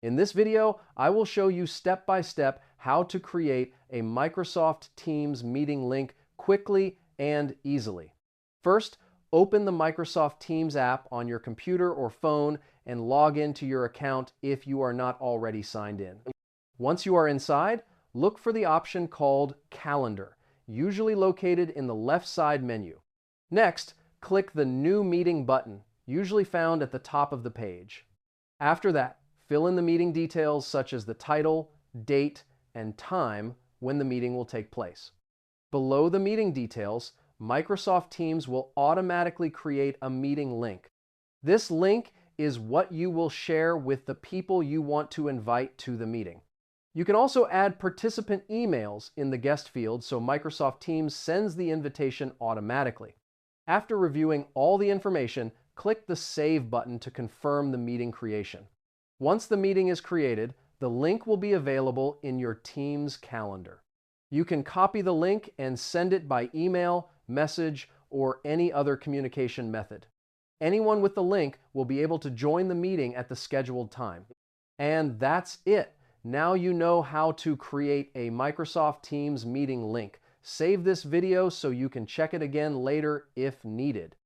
In this video, I will show you step by step how to create a Microsoft Teams meeting link quickly and easily. First, open the Microsoft Teams app on your computer or phone and log into your account if you are not already signed in. Once you are inside, look for the option called Calendar, usually located in the left side menu. Next, click the New Meeting button, usually found at the top of the page. After that, fill in the meeting details such as the title, date, and time when the meeting will take place. Below the meeting details, Microsoft Teams will automatically create a meeting link. This link is what you will share with the people you want to invite to the meeting. You can also add participant emails in the guest field so Microsoft Teams sends the invitation automatically. After reviewing all the information, click the Save button to confirm the meeting creation. Once the meeting is created, the link will be available in your Teams calendar. You can copy the link and send it by email, message, or any other communication method. Anyone with the link will be able to join the meeting at the scheduled time. And that's it. Now you know how to create a Microsoft Teams meeting link. Save this video so you can check it again later if needed.